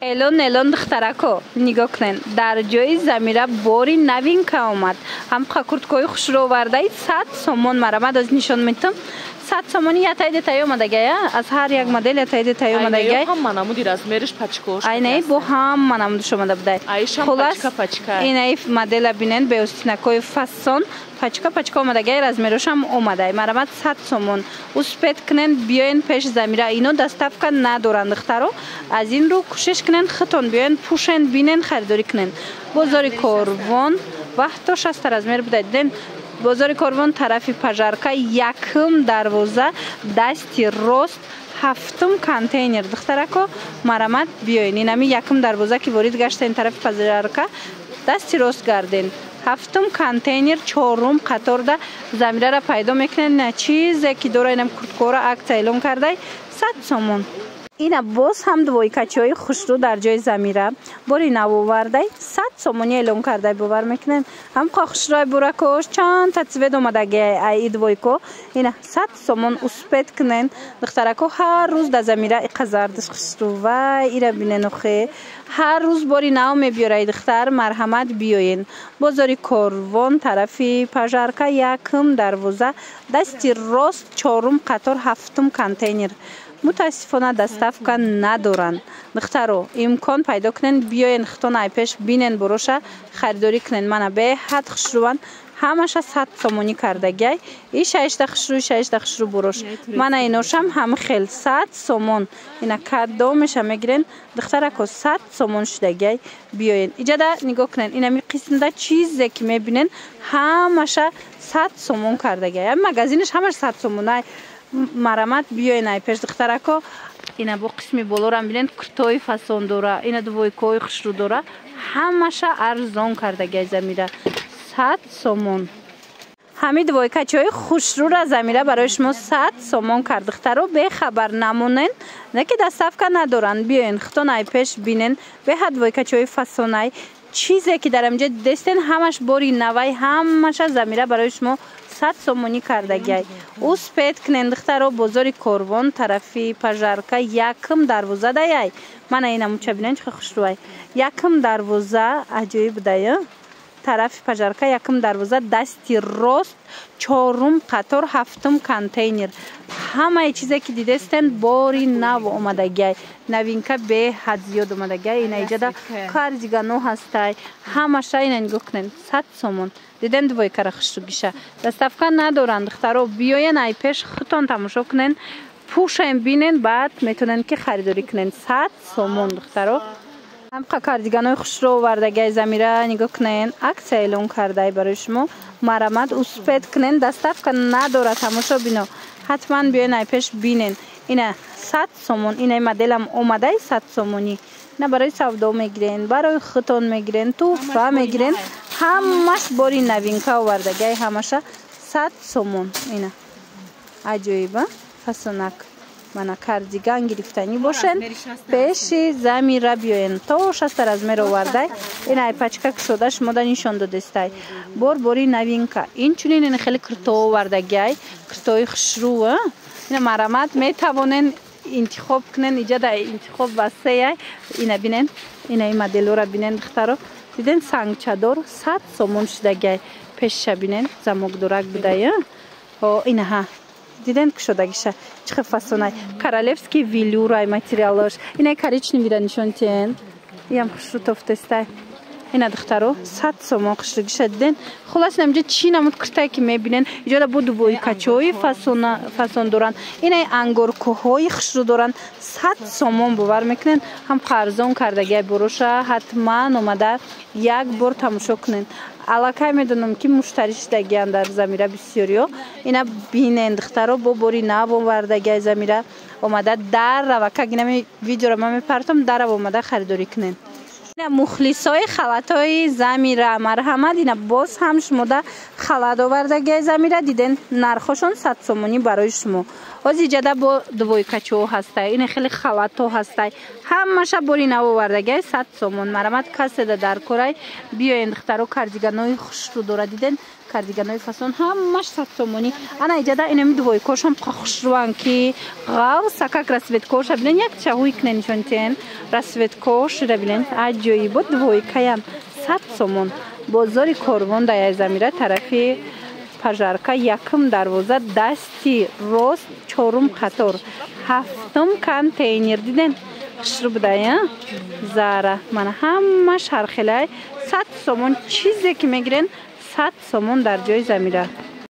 الان دخترکو نگاه کنن در جای زمیره باری نوین که آمد هم کرتکوی خوش رو ورده 100 سومون مرامد از نشان میتم 100 سومونی یا تایید تایی اومده گه از هر یک مدل یا تایید تایی اومده گه هم منامودی از میرش پچکوش اینه بو هم منامود شما دبده ایشم پچکا اینه مدل بینن به استنکوی فسون پچکا اومده گه از میروش هم اومده مرامد 100 سومون اسپت کنن بیاین پیش زمیره اینو دستافکا ندارن دخترو از این رو کوشش کنن خطون بیاین پوشن بینن خریداری کنن بازار کاروان وقتش از از میر بدن بازار کاروان طرفی پژارکا یکم دروازه دستی راست هفتم کانتینر دخترکو مرامت بیاین اینمی یکم دروازه که وارد گشت این طرف پژارکا دستی راست گردین هفتم کانتینر چهارم قطار ده زمیره را پیدا میکنن چیزی که داره اینم کرتکورا اکت اعلام کرده 100 سومون اینا باز هم دوی کچای خوشرو در جای زمیره باری نو ورده 100 سومونی اعلام کرده باور میکنن هم خوشروی براکوش چند تصویر اومده گه ای دوی کو اینا 100 سومون اسپت کنن دخترکو هر روز در زمیره قزاردش خوشرو و ایرا بینن خو هر روز باری نو میبیاره دختر مرحمت بیاین بازاری کاروان طرفی پژارکا یکم دروازه دستی راست چهارم قطار هفتم کانتینر متاسفانه دستافکا ندارن دخترو امکان پیدا کنن بیاین خطون ای پیش بینن بروشه خریداری کنن من به حد خشروان همش 100 سومونی کردگی ای 6 خشرو بروش من اینوشم هم خیل 100 سومون اینا کادو میشه میگیرن دخترکو 100 سومون شدگی بیاین ایجاده نگاه کنن اینا می قسم ده چیزی که میبینن همش 100 سومون کردگی مغازینش همش 100 سومونه مرامت بیاین ای پیش دخترکو اینا با قسمی بولورم بینن کرتوی فاسون دوره اینا دوی کوی خوشرو دوره همش ارزان کردگی زمیره 100 سومون همین دوی کچای خوشرو را زمیره برای شما 100 سومون کرد دخترو به خبر نمونن نه که دستافکا ندارن بیاین خطون ای پیش بینن به حد دوی کچای فاسونای چیزی که در اینجا دستن همش باری نوای همش زمیره برای شما 100 سومونی کردگی اسپت کنن دخترو بازار کاروان طرفی پژارکا یکم دروازه دای من اینم چه بینن چه خوشروای یکم دروازه عجیب دای طرف پژارکا یکم دروازه دستی راست چهارم قطار هفتم کانتینر همه چیزی که دیدستن باری نو اومدگی نوینکا به حد زیاد اومدگی این ایجاده کاردیگانو هسته همش اینا نگاه کنن 100 سومون دیدن دوی کار خوشگیشه دستافکا ندارن دخترو بیاین ای پیش خطون تماشا کنن پوشن بینن بعد میتونن که خریداری کنن 100 سومون دخترو هم کاردیگانای خوش رو وردگی زمیره نگاه کنین عکس اعلام کرده برای شما مرامت اسپت کنین دستافکا نداره تماشا بینو حتما بیاین ای پیش بینین اینا 100 سومون اینا مدلم اومده 100 سومونی نه برای سودا میگیرین برای خطون میگیرین توفه میگیرین همش باری نوینکا وردگی همش 100 سومون اینا عجیبه فسونک من کاردیگان گرفتنی باشن پیش زمیره بیاین تا 60 از میره ورده این ای پچکا که شدهش مده نشان دادسته باری نوینکا این چونین این خیلی کرتو وردگی کرتوی خشرو این مرامت میتوانین انتخاب کنن ایجاد انتخاب واسه اینا بینن این مدل رو بینن دخترو دیدن سنگ چادر 100 سومون شدگی پیش بینن زموک دورک بوده ها اینها دیدن که شدگیشه چه فاسونای کارالفسکی ویلورای ماتریالش اینا کاریچ نمیرن نشون تین یم خوش رو تفتسته اینا دخترو 100 سومون خوشگیشه دیدن خلاص نمیشه چی نمود کرده که میبینن اینجا بود بوی کچوی فاسون دورن اینا انگور کوهوی خوش رو دورن 100 سومون باور میکنن هم قرضون کردگی بروشه حتما اومده یک بار تماشا کنین علاقه میدونم که مشتریش دگیان در زمیره بسیاریو اینا بینن دخترو با باری نو وردگی زمیره اومده در روکه گینم ویدیو رو من میپرتم در اومده خریداری کنین اینا مخلصای خلطای زمیره مرحمت اینا باز هم شما ده خلط آوردگی زمیره دیدن نرخشون 100 سومونی برای شما از ایجاده با دوی کچو هسته این خیلی خلطو هسته همش باری نو آوردگی 100 سومون مرحمت کسی ده در کورای بیاین دخترو کاردیگانای خوش رو داره دیدن кардиганҳои фасон ҳамаш 100 сомонӣ. Ана иҷада инами дувойкошам қохшруан ки ғавса как расветкоша билен як чаҳуи кненишонтен расветкош ра билен аҷоибо дувойкаям 100 сомон. Бозори Корвон дар Замира тарафи пажарка якм дарвоза дасти рост чорум қатор ҳафтум контейнер диден хушру будая зара мана ҳамаш ҳархелай 100 сомон чизе ки мегирен 100 сомон дар ҷои Замира.